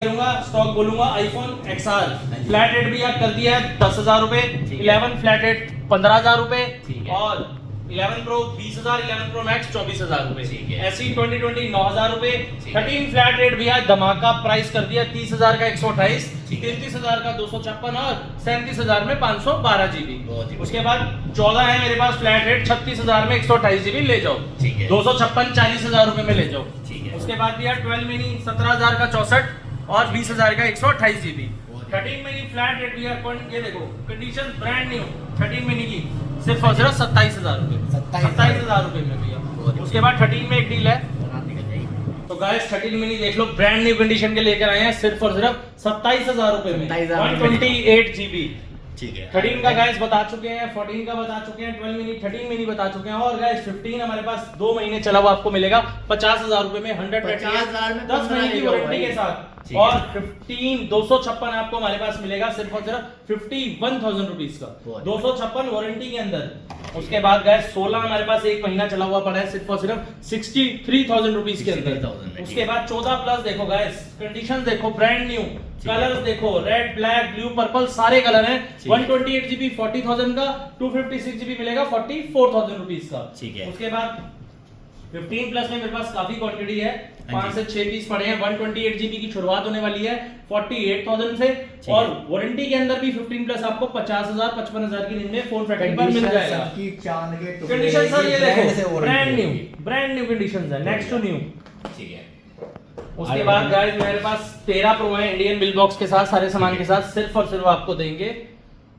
Stock बोलूंगा iPhone XR flat rate भी आप कर दिया है 10,000 रुपए, 11 फ्लैट रेट 15,000 रुपए और 11 प्रो 20,000, 11 प्रो मैक्स 24,000 रुपए, ऐसी 2020 9,000 रुपए, 13 फ्लैट रेट भी आज धमाका प्राइस कर दिया 30,000 का 128, 33,000 का 256 और 37,000 में 512 GB। उसके बाद 14 है मेरे पास फ्लैट रेट 36,000 में 128 GB ले जाओ, 256 40,000 रुपए में ले जाओ। उसके बाद भी यार 12 मिनी 17,000 का 64 और 20,000 का 128 GB। 13 मिनी फ्लैट रेट भी है, ये देखो कंडीशन ब्रांड न्यू 13 मिनी की सिर्फ और सिर्फ 27,000 रुपए, 27,000 रुपए में भैया। उसके बाद 13 में एक डील है, तो गाइस 13 मिनी देख लो ब्रांड न्यू कंडीशन के लेकर आए हैं सिर्फ और सिर्फ 27,000 रुपए में 128 GB। ठीक है 13 का गाइस बता चुके हैं, 14 का बता चुके हैं, 12 मिनी 13 मिनी बता चुके हैं और गाइस 15 हमारे पास 2 महीने चला हुआ आपको मिलेगा 50,000 रुपए में 100 बैटरी 10 महीने की वारंटी के साथ और 15 256 आपको हमारे पास मिलेगा सिर्फ और सिर्फ 51,000 रुपीज का 256 वारंटी के अंदर। उसके बाद गाइस 16 हमारे पास 1 महीना चला हुआ पड़ा है सिर्फ और सिर्फ 63,000 रुपीज के अंदर। उसके बाद 14 प्लस देखो गाइस कंडीशन देखो ब्रांड न्यू, कलर्स देखो रेड ब्लैक ब्लू पर्पल सारे कलर हैं, 128 GB 40,000 का, 256 GB मिलेगा 44,000 रुपीज का। उसके बाद 15 प्लस में मेरे पास काफी क्वांटिटी है, 5 से 6 पीस पड़े हैं, 128 GB की शुरुआत होने वाली है 48,000 से और वारंटी के अंदर भी 15 प्लस आपको 50,000 55,000 की रेंज में फोन फैक्ट्री पर मिल जाएगा। कंडीशन सर ये देखो ब्रांड न्यू कंडीशंस है, नेक्स्ट टू न्यू। ठीक है उसके बाद गाइस मेरे पास 13 प्रो है इंडियन बिल बॉक्स के साथ सारे सामान के साथ सिर्फ और सिर्फ आपको देंगे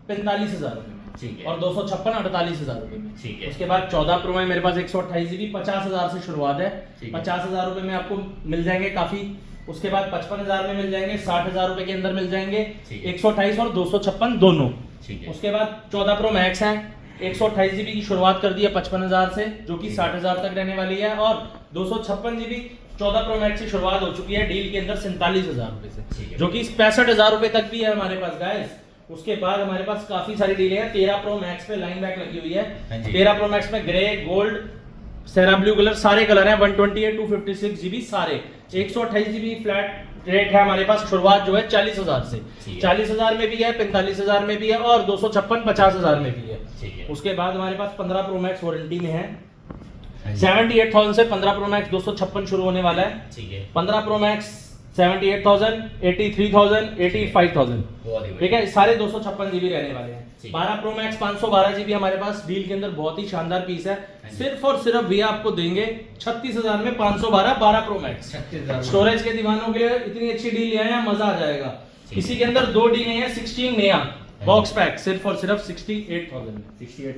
45,000 रुपए में। ठीक है और 256 48,000 रुपए में। ठीक है उसके बाद 14 प्रो है मेरे पास 128 GB 50,000 से शुरुआत है, 50,000 रुपए में आपको मिल जाएंगे काफी। उसके बाद 55,000 में मिल जाएंगे, 60,000 रुपए के अंदर मिल जाएंगे 128 और 256 दोनों। उसके बाद 14 प्रो मैक्स है 128 GB की शुरुआत कर दी है 55,000 से जो कि 60,000 तक रहने वाली है और 256 GB 14 प्रो मैक्स की शुरुआत हो चुकी है डील के अंदर 47,000 रुपए से जो कि 65,000 रुपए तक भी है हमारे पास गाइस। उसके बाद हमारे पास काफी सारी डीलें हैं, 13 प्रो मैक्स पे लाइन बैक लगी हुई है, 13 प्रो मैक्स में ग्रे गोल्ड सेरा ब्लू कलर सारे कलर हैं, 128 256 GB सारे, 128 GB फ्लैट रेट है हमारे पास, शुरुआत जो है 40,000 से, 40,000 में भी है 45,000 में भी है और 256 50,000 में भी है। उसके बाद हमारे पास 15 प्रो मैक्स वारंटी में है 78,000 से 15 प्रो मैक्स 256 शुरू होने वाला है, 15 प्रो मैक्स 78,000 83,000 85,000। ठीक है सारे 256 GB रहने वाले हैं। 12 प्रो मैक्स 512 GB हमारे पास डील के अंदर बहुत ही शानदार पीस है, सिर्फ और सिर्फ भैया आपको देंगे 36,000 में 512 12 प्रो मैक्स। स्टोरेज के दीवानों के लिए इतनी अच्छी डील ले आए हैं, मजा आ जाएगा। इसी के अंदर 2 डीलें हैं 16 नया बॉक्स पैक सिर्फ और सिर्फ 68,000 में,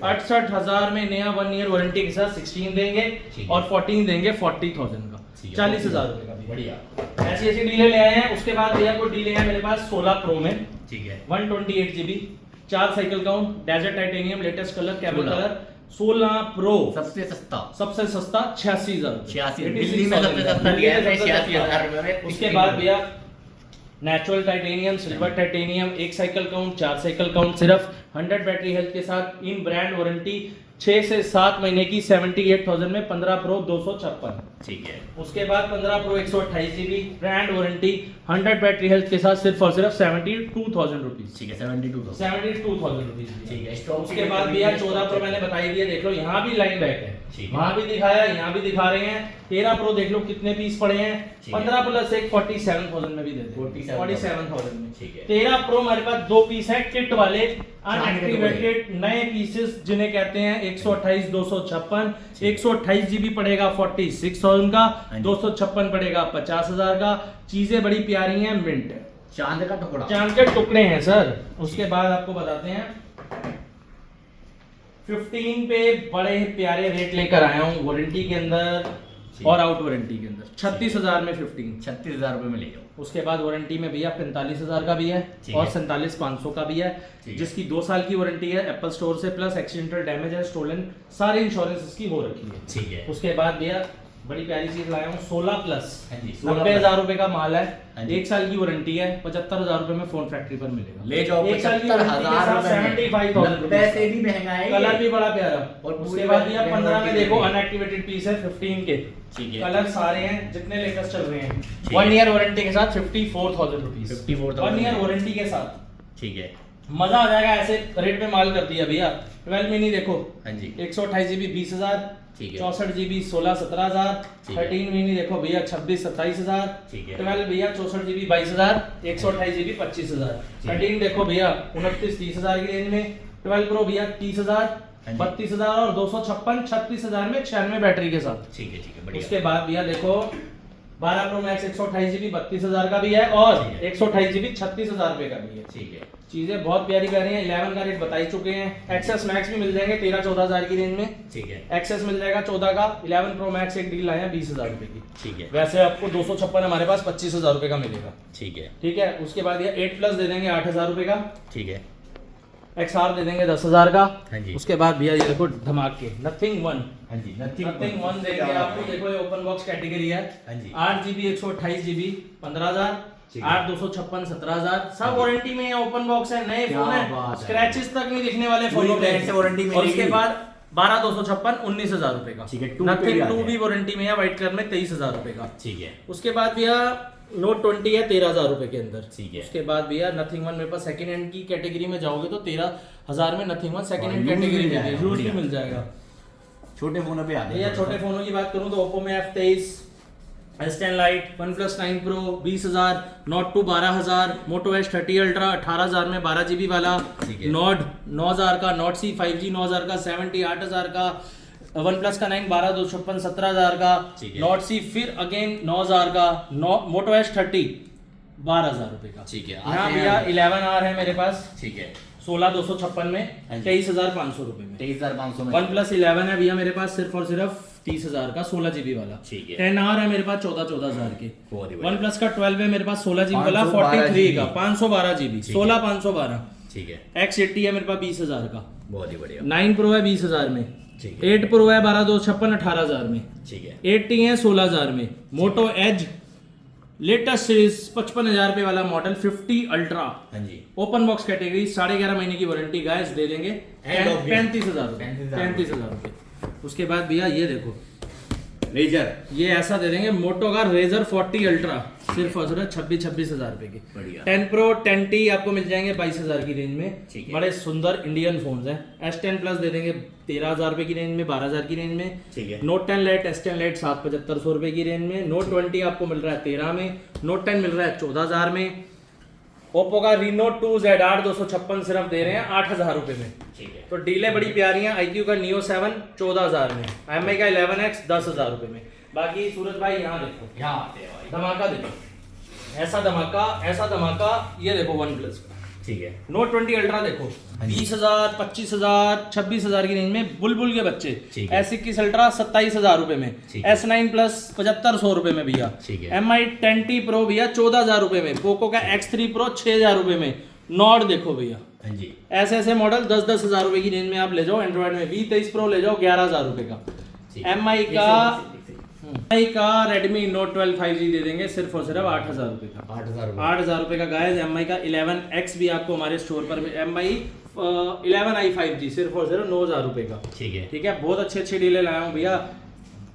68,000 में नया 1 ईयर वारंटी के साथ 16 देंगे और 14 देंगे 40,000 का 40,000 रुपए का। बढ़िया ऐसी ऐसी डीलें ले आए हैं। उसके बाद भैया को डीलें हैं मेरे पास 16 प्रो में, ठीक है 128 GB 4 cycle count desert titanium latest colour कैबल कलर 16 प्रो सबसे सस्ता 86,000 दिल्ली में सबसे सस्ता लिया है 86,000 रुपए में। उसके बाद भैया natural titanium silver titanium 1 cycle count 4 cycle count सिर्फ 100 बैटरी हेल्थ के साथ इन ब्रांड वारंटी 6 से 7 महीने की 78,000 में 15 प्रो 256। ठीक है उसके बाद 15 pro 128 GB brand warranty 100 battery health के साथ सिर्फ और सिर्फ 72,000 रुपीज। ठीक है 72,000 रुपीज। ठीक है उसके बाद भैया 14 प्रो मैंने बताई दिया, देख लो यहाँ भी लाइन बैक है, वहां भी दिखाया यहाँ भी दिखा रहे हैं। 13 प्रो देख लो कितने पीस पड़े हैं, 15 प्लस 1 47,000 में भी देते हैं 47,000 में। 13 प्रो हमारे पास 2 पीस है किट वाले अनएक्टिवेटेड नए पीसेस जिन्हें कहते हैं 128 256, 128 GB पड़ेगा 46,000 का, 256 पड़ेगा 50,000 का। चीजें बड़ी प्यारी हैं, मिंट चांद का टुकड़ा, चांद के टुकड़े हैं सर। उसके बाद आपको बताते हैं 15 पे बड़े प्यारे रेट लेकर आया हूँ वारंटी के अंदर और आउट वारंटी के अंदर 36,000 में 15 36,000 रुपए में ले जाओ। उसके बाद वारंटी में भैया 45,000 का भी है और 47,500 का भी है, जिसकी 2 साल की वारंटी है एप्पल स्टोर से, प्लस एक्सीडेंटल डैमेज है स्टोलन सारे इंश्योरेंस इसकी हो रखी है। ठीक है उसके बाद भैया बड़ी प्यारी चीज लाया हूँ 16 प्लस। हाँ जी, 90,000 रुपए का माल हाँ है, जी। 1 साल की वारंटी है, 75,000 रुपए में फोन फैक्ट्री पर मिलेगा। ले जाओ 1 साल की वारंटी के 75,000 साथ 75,000 पैसे भी महंगा है, कलर भी बड़ा प्यारा। और उसके पूरी बाद भैया 15 में वारंटी देखो भी है। अनएक्टिवेटेड पीस है 15 के, ठीक है। कलर सारे हैं जितने लेटेस्ट चल रहे हैं। ठीक 1 है। ईयर वारंटी के साथ 54,000 रुपीज, 54,000 1 ईयर वारंटी के साथ। ठीक है। मजा आ जाएगा, ऐसे रेट में माल कर दिया भैया। 12 मिनी देखो, हाँ जी, 128 GB 20,000, ठीक है। 64 GB 16-17,000, ठीक है। 13 मिनी देखो भैया 26-27,000, ठीक है। 12 भैया 64 GB 22,000, 128 GB 25,000, ठीक है। 13 देखो भैया 29-30,000 की रेंज में, 12 प्रो भैया 30,000, हाँ जी। 32,000 और 256 36,000 में 96 बैटरी के साथ। ठीक है, ठीक है, बढ़िया। उसके बाद भैया देखो 12 प्रो मैक्स 128 GB 32,000 का भी है और ठीक है। 128 GB 36,000 रुपए का भी है। ठीक है, चीजें बहुत प्यारी प्यारी हैं। 11 का रेट बता ही चुके हैं। एक्सेस मैक्स भी मिल जाएंगे 13-14,000 की रेंज में। ठीक है, एक्सेस मिल जाएगा 14 का। 11 प्रो मैक्स एक डील आया 20,000 रुपए की। ठीक है, वैसे आपको 256 हमारे पास 25,000 रुपए का मिलेगा। ठीक है, ठीक है। उसके बाद ये 8 प्लस दे देंगे 8,000 रुपए का। ठीक है। XR दे देंगे 10,000 का। हाँ जी। उसके बाद भैया ये देखो धमाके नथिंग 1, हाँ जी, नथिंग 1 देंगे आपको। देखो ये ओपन बॉक्स कैटेगरी है। हाँ जी। 8 GB 128 GB 15,000, ठीक है। 8 256 17,000। हाँ सब जी। वारंटी में है, ओपन बॉक्स है, नए क्या फोन बात है, है। स्क्रैचेस तक नहीं दिखने वाले पूरी फोनों पे ब्रांड से वारंटी और उसके मिलेगी। बाद 12 256 19,000 रुपए का। ठीक है, 2 पे भी नथिंग आ 2 जाए। भी वारंटी में है, व्हाइट कलर में 23,000 रुपए का। ठीक है, उसके बाद भैया नोट 20 है 13,000 रुपए के अंदर। ठीक है। उसके बाद भैया नथिंग 1 मेरे पास सेकंड हैंड की कैटेगरी में जाओगे तो 13,000 में नथिंग 1 सेकंड हैंड यूज भी कैटेगरी मिल में जाएगा, यूज भी बढ़िया। मिल जाएगा। छोटे फोनों पे आते भैया छोटे फोनों की बात करूं तो Oppo में F23, S10 Lite, OnePlus 9 Pro 20,000, Note 2 12,000, Moto Edge 30 Ultra 18,000 में 12 GB वाला, ठीक है। Nord 9,000 का, Note C 5G 9,000 का, 70 8,000 का, OnePlus का 9 12 256 17,000 का, ठीक है। Note C फिर अगेन 9,000 का, Moto Edge 30 12,000 रुपए का। ठीक है। यहाँ आते हैं भैया आगे। 11R है मेरे पास ठीक है, 16,256 में हाँ जी। 23,500 रुपए में। 23,500 में। OnePlus 11 है भैया मेरे पास सिर्फ और सिर्फ 30,000 का 16 GB वाला। ठीक है। 10R है मेरे पास 14,000 के। बहुत ही बढ़िया। OnePlus का 12 है मेरे पास 16 GB वाला 512 43 का GB 512 GB ठीक है। 16,512। ठीक है, X80 है मेरे पास 20,000 का। बहुत ही बढ़िया। 9 Pro है 20,000 में। ठीक है। 8 Pro है 12 256 18,000 में। ठीक है, 80 है 16,000 में। Moto Edge लेटेस्ट सीरीज 55,000 रुपए वाला मॉडल 50 अल्ट्रा हाँ जी। ओपन बॉक्स कैटेगरी 11.5 महीने की वारंटी गाइस दे देंगे End of game। 35,000 रुपए 35,000 रुपए। उसके बाद भैया ये देखो रेजर। ये ऐसा दे देंगे मोटो का रेजर 40 अल्ट्रा सिर्फ और सिर्फ 26,000 रुपए की। बढ़िया। 10 Pro 10T आपको मिल जाएंगे 22,000 की रेंज में। ठीक है। बड़े सुंदर इंडियन फोन्स हैं। S10 प्लस दे देंगे 13,000 रुपए की रेंज में 12,000 की रेंज में। ठीक है। Note 10 Lite S10 Lite 7,7500 रुपए की रेंज में। Note 20 आपको मिल रहा है 13 में। Note 10 मिल रहा है 14,000 में। Oppo का Reno 2Z 8256 सिर्फ दे रहे हैं 8,000 रुपए में। ठीक है, तो डीलें बड़ी प्यारी हैं। iQOO का Neo 7 14,000 में। MI का 11X 10,000 रुपए में। बाकी सूरज भाई यहाँ देखो, यहाँ आते हैं भाई। धमाका देखो, ऐसा धमाका ये देखो OnePlus का ठीक है, Note 20 अल्ट्रा देखो हाँ जी। 20,000 25,000 26,000 की रेंज में बुलबुल के बच्चे। ठीक है। S21 अल्ट्रा 27,000 रुपए में। ठीक है। S9 प्लस 7,500 रुपए में भैया। ठीक है। MI 10T Pro भैया 14,000 रुपए में। पोको का X3 Pro 6,000 रुपए में। Nord देखो भैया, हाँ जी। ऐसे ऐसे मॉडल 10-10 हजार रुपए की रेंज में आप ले जाओ। एंड्रॉइड में V23 Pro ले जाओ 11,000 रुपए का। ठीक। MI का Redmi Note 12 5G दे देंगे सिर्फ और सिर्फ 8,000 रुपए का। 8,000 रुपये। 8,000 रुपए का गाइस। MI का 11X भी आपको हमारे स्टोर पर MI 11i 5G सिर्फ और सिर्फ 9,000 रुपए का। ठीक है, ठीक है, बहुत अच्छे डीले लाया हूँ भैया।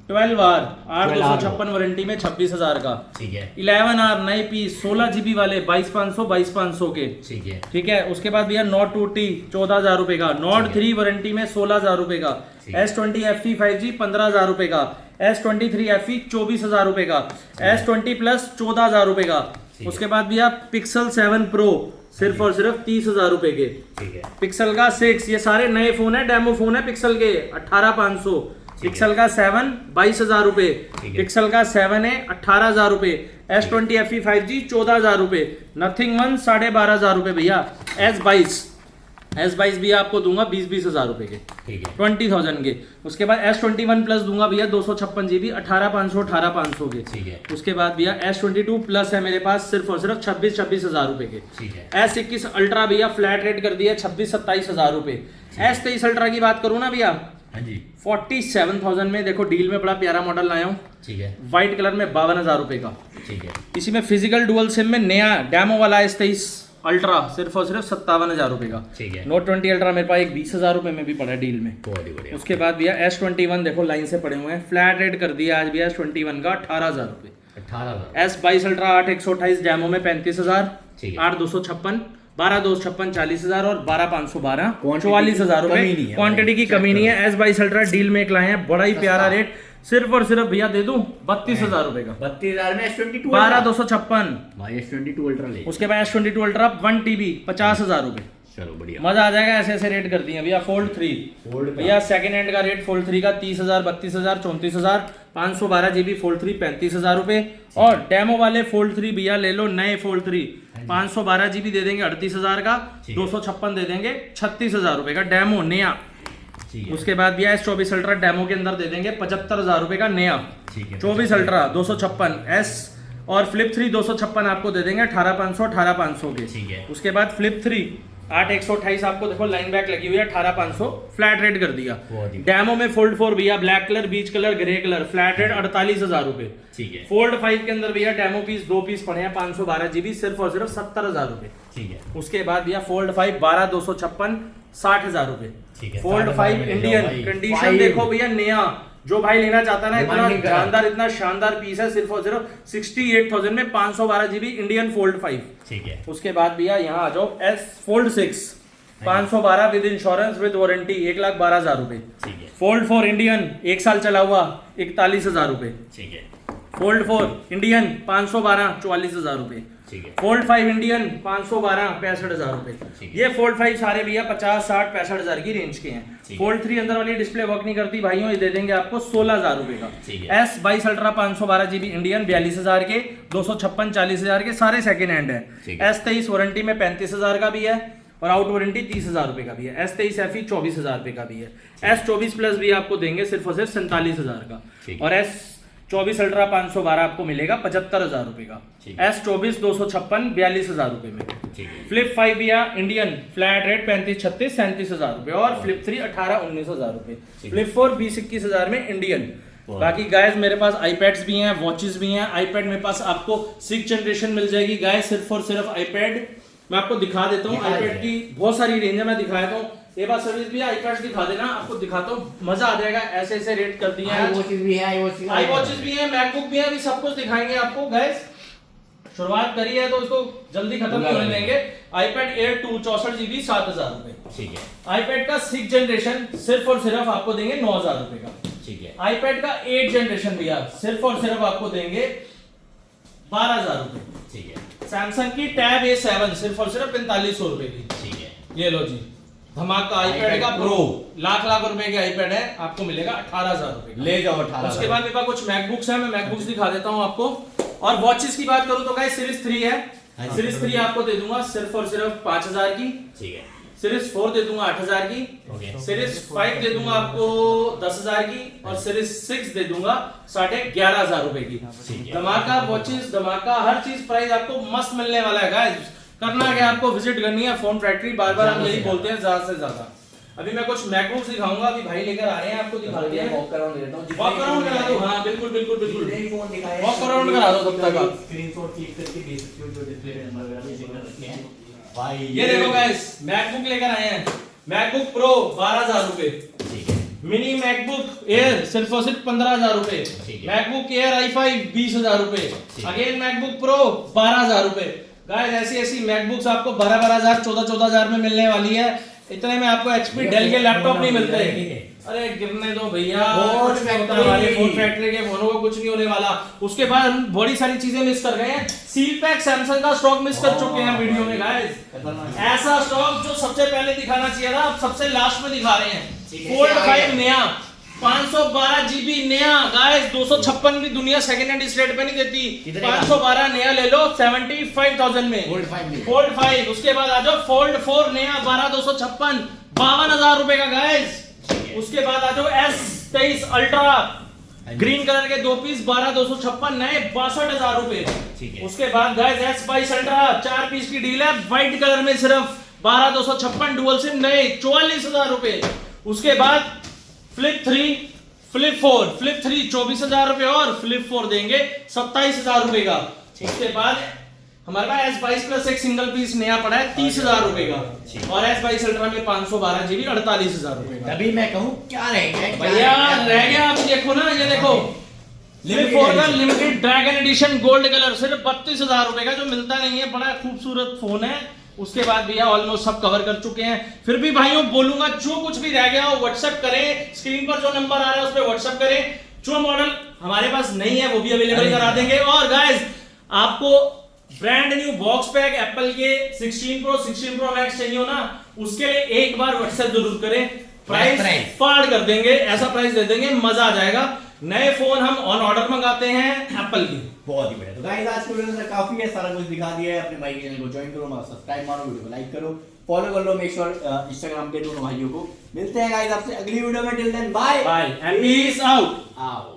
12R 8,256 वारंटी में 26,000 का। ठीक है, 11R नई पीस 16 GB वाले 22,500 के। ठीक है, ठीक है। उसके बाद भैया Note 2T 14,000 रुपए का। Note 3 वारंटी में 16,000 रुपए का। ठीक है। S20 FE 5G 15,000 रुपए का। S23 FE 24,000 रुपए का। S20 प्लस 14,000 रुपए का। ठीक है। उसके बाद भैया Pixel 7 Pro सिर्फ और सिर्फ 30,000 रुपए के। ठीक है, पिक्सल का 6 ये सारे नए फोन है, डेमो फोन है पिक्सल के 18,500। पिक्सल का 7 22,000 रुपए। ठीक है। पिक्सल का 7 है 18,000 रुपए। S20 FE 5G 14,000 रुपए। नथिंग 1 12,500 रुपए भैया। S22 S22 भी आपको दूंगा 20-20 हज़ार रुपए के, ठीक है 20,000 के। उसके बाद S21 प्लस दूंगा भैया 256 GB 18,500 के। ठीक है उसके बाद भैया S22 प्लस है मेरे पास सिर्फ और सिर्फ 26 हज़ार रुपए के। ठीक है S21 अल्ट्रा भैया फ्लैट रेट कर दिया 26-27 हज़ार रुपए। S23 अल्ट्रा की बात करूँ ना भैया, हाँ जी 47,000 में देखो डील में बड़ा प्यारा मॉडल लाया हूँ, ठीक है व्हाइट कलर में 52,000 रुपए का। ठीक है इसी में फिजिकल डुअल सिम में नया डेमो वाला S23 अल्ट्रा सिर्फ और सिर्फ 57,000 रुपए का। ठीक है नोट 20 अल्ट्रा मेरे पास एक 20,000 रुपए में भी पड़ा है डील में। बहुत ही बढ़िया उसके बाद भैया S21 देखो लाइन से पड़े हुए हैं, फ्लैट रेट कर दिया आज भैया S21 का 18,000 रुपए। 18,000 S22 अल्ट्रा 8/128 डेमो में 35,000, ठीक है 8/256, 12/256 40,000 और 12/512 Quantity 44,000 की रुपए। कमी नहीं है क्वांटिटी की check कमी नहीं करो। है। S22 अल्ट्रा डील में एक लाए हैं, बड़ा ही प्यारा रेट, सिर्फ और सिर्फ भैया दे दूं 32,000 रुपए का, 32,000 में S22 12/256। भाई S22 अल्ट्रा ले उसके बाद S22 अल्ट्रा 1 TB 50,000 रुपए। चलो बढ़िया मजा आ जाएगा, ऐसे ऐसे रेट कर दिए भैया। फोल्ड 3 फोल्ड भैया सेकंड हैंड का रेट फोल्ड 3 का 30,000, 32,000, 34,000, 512 GB फोल्ड 3 35,000 रुपए। और डेमो वाले फोल्ड 3 भैया ले लो, नए फोल्ड 3 512 GB दे देंगे 38,000 का, ठीक है। 256 दे देंगे 36,000 रुपए का डेमो नया। ठीक है उसके बाद भैया S24 अल्ट्रा डेमो के अंदर दे देंगे 75,000 रुपए का नया। ठीक है 24 अल्ट्रा 256 S और फ्लिप 3 256 आपको दे देंगे 18,500 के। ठीक है उसके बाद फ्लिप 3 8/128 आपको देखो लाइन बैक लगी हुई है 18,500 फ्लैट रेट कर दिया। बहुत ही डेमो में फोल्ड 4 भैया black colour, beige colour, grey colour, flat rate 48,000 रुपए। ठीक है फोल्ड 5 के अंदर भैया डेमो पीस 2 पीस पड़े हैं 512 GB सिर्फ और सिर्फ 70,000 रुपए। ठीक है उसके बाद भैया फोल्ड 5 12,256 60,000 रुपे। ठीक है फोल्ड 5 इंडियन कंडीशन Five। देखो भैया नया, जो भाई लेना चाहता है ना, इतना Demanding करा। जानदार इतना शानदार पीस है, सिर्फ और सिर्फ 68,000 में 512 GB इंडियन फोल्ड 5। ठीक है उसके बाद भैया यहाँ आ जाओ S fold 6 512 with insurance with warranty 1,12,000 रुपए। ठीक है फोल्ड 4 इंडियन 1 साल चला हुआ 41,000 रुपए। ठीक है फोल्ड 4 इंडियन 512 44,000 रुपए। ठीक है फोल्ड 5 इंडियन 512 65,000 रुपए। ठीक है। ये फोल्ड 5 सारे भैया 50 60 65,000 की रेंज के हैं। ठीक है। फोल्ड 3 अंदर वाली डिस्प्ले वर्क नहीं करती भाइयों, ये दे देंगे आपको 16,000 रुपए का। ठीक है। S22 अल्ट्रा 512 GB इंडियन 42,000 के, 256 40,000 के सारे सेकंड हैंड है। ठीक है। S23 वारंटी में 35,000 का भी है और आउट वारंटी 30,000 रुपए का भी है। S23 FE 24,000 रुपए का भी है। S24 प्लस भी आपको देंगे सिर्फ और सिर्फ 47,000 का। ठीक है। और S24 अल्ट्रा 512 आपको मिलेगा 75,000 रुपए का। ठीक है। S24 256 42,000 रुपए में। ठीक है फ्लिप 5 भैया इंडियन फ्लैट रेट 35 36 37,000 रुपए और फ्लिप 3 18 19,000 रुपए। ठीक है। फ्लिप 4 20 21,000 में इंडियन। वाह। बाकी गाइस मेरे पास आईपैड्स भी हैं, वॉचेस भी हैं। आईपैड मेरे पास आपको 6th जनरेशन मिल जाएगी गाइस, सिर्फ और सिर्फ आईपैड मैं आपको दिखा देता हूँ। आईपैड की बहुत सारी रेंज है, मैं दिखा देता हूँ। ये बात सर्विस भी आईपैड दिखा देना, आपको दिखाता हूँ, मजा आ जाएगा। ऐसे ऐसे रेट कर दिए हैं। वॉचेस भी है आई वॉचेस भी है, मैकबुक भी है, अभी सब कुछ दिखाएंगे आपको गाइस। शुरुआत करी है तो इसको जल्दी खत्म नहीं होने देंगे। iPad Air 2 64 GB 7,000 रुपए। ठीक है iPad का 6th जनरेशन सिर्फ और सिर्फ आपको देंगे 9,000 रुपए का। ठीक है iPad का 8th जनरेशन भैया सिर्फ और सिर्फ आपको देंगे 12,000 रुपए। ठीक है सैमसंग की टैब A7 सिर्फ और सिर्फ 4500 रुपए की। ठीक है ये लो जी, धमाका iPad का प्रो लाख रुपए के iPad है, आपको मिलेगा 18,000 रुपए का। ले जाओ 18,000। उसके बाद मेरे पास कुछ मैकबुक्स हैं, मैं मैकबुक्स दिखा देता हूं आपको। और वॉचेस की बात करूं तो गाइस सीरीज 3 है। हाँ जी। सीरीज 3 आपको दे दूंगा सिर्फ और सिर्फ 5,000 की। ठीक है सीरीज 4 दे दूंगा 8,000 की। ओके सीरीज 5 दे दूंगा आपको 10,000 की और सीरीज 6 दे दूंगा 11,500 रुपए की। ठीक है धमाका वॉचेस, धमाका हर चीज प्राइस आपको मस्त मिलने वाला है गाइस। करना क्या, आपको विजिट करनी है फोन फैक्ट्री, बार बार हम यही बोलते हैं ज्यादा से ज्यादा। अभी मैं कुछ मैकबुक्स दिखाऊंगा, अभी भाई लेकर आ रहे हैं, आपको दिखाते हैं। वॉक अराउंड देता हूं। वॉक अराउंड करा दो, हाँ बिल्कुल बिल्कुल बिल्कुल। जितने फोन दिखाए वॉक अराउंड करा दो तब तक आप। स्क्रीनशॉट क्लिक करके भेज सकते हो, जो डिस्प्ले पे नंबर वगैरह भी चेक रखे हैं भाई। ये देखो गाइस, मैकबुक लेकर आए हैं। मैकबुक प्रो 12,000 रुपए। ठीक है मिनी मैकबुक एयर सिर्फ और सिर्फ 15,000 रुपए। ठीक है। मैकबुक एयर i5 20,000 रुपए। ठीक है। अगेन मैकबुक प्रो 12,000 रुपए। गाइस ऐसी ऐसी मैकबुक्स आपको 12,000 14,000 में मिलने वाली है। इतने में आपको HP डेल के लैपटॉप नहीं मिलते। अरे गिरने दो भैया, फोन फैक्ट्री। फोन फैक्ट्री के फोनों को कुछ नहीं होने वाला। उसके बाद हम बड़ी सारी चीजें मिस कर गए हैं। सील पैक सैमसंग का स्टॉक मिस कर चुके हैं वीडियो में गाइस। ऐसा स्टॉक जो सबसे पहले दिखाना चाहिए था, अब सबसे लास्ट में दिखा रहे हैं। ठीक है, फोल्ड क्या आ 5 नया 512 GB नया गाइस, 256 की दुनिया सेकंड हैंड इस रेट पे नहीं देती। कितने का? 512 नया ले लो 75,000 में। Fold 5 में। फोल्ड 5, उसके बाद आ जाओ फोल्ड 4 नया 12,256, 52,000 रुपए का गाइस। उसके बाद आ जाओ S23 अल्ट्रा ग्रीन कलर के 2 पीस 12,256 नए 62,000 रुपए। ठीक है। उसके बाद गाइस S22 अल्ट्रा 4 पीस की डील है व्हाइट कलर में सिर्फ 12,256 डुअल सिम नए 44,000 रुपए। उसके बाद फ्लिप 4 24,000 रुपए और फ्लिप 4 देंगे 27,000 रुपए का। उसके बाद हमारे पास S22 प्लस एक सिंगल पीस नया पड़ा है 30,000 रुपए का और S22 अल्ट्रा में 512 GB 48,000 रुपए का। तभी मैं कहूँ क्या रह गया, क्या भैया रह गया, आप देखो ना, ये देखो फ्लिप 4 का limited dragon edition gold colour सिर्फ 32,000 रुपए का, जो मिलता नहीं है, बड़ा खूबसूरत फोन है। उसके बाद भैया ऑलमोस्ट सब कवर कर चुके हैं। फिर भी भाइयों बोलूंगा, जो कुछ भी रह गया हो व्हाट्सएप करें, स्क्रीन पर जो नंबर आ रहा है उस पर व्हाट्सएप करें। जो मॉडल हमारे पास नहीं है वो भी अवेलेबल करा देंगे। और गाइस आपको brand new box pack Apple के 16 प्रो मैक्स चाहिए हो ना, उसके लिए एक बार व्हाट्सएप जरूर करें, प्राइस फाड़ कर देंगे, ऐसा प्राइस दे देंगे मजा आ जाएगा। नए फोन हम ऑन ऑर्डर मंगाते हैं एप्पल की। बहुत ही बढ़िया। तो गाइस आज की वीडियो में काफी है, सारा कुछ दिखा दिया है। अपने भाई के चैनल को ज्वाइन करो, सब्सक्राइब मारो, वीडियो को लाइक करो, फॉलो कर लो, मेक श्योर इंस्टाग्राम पे दोनों भाइयों को। मिलते हैं गाइस आपसे अगली वीडियो में, till then bye bye and peace out. आओ।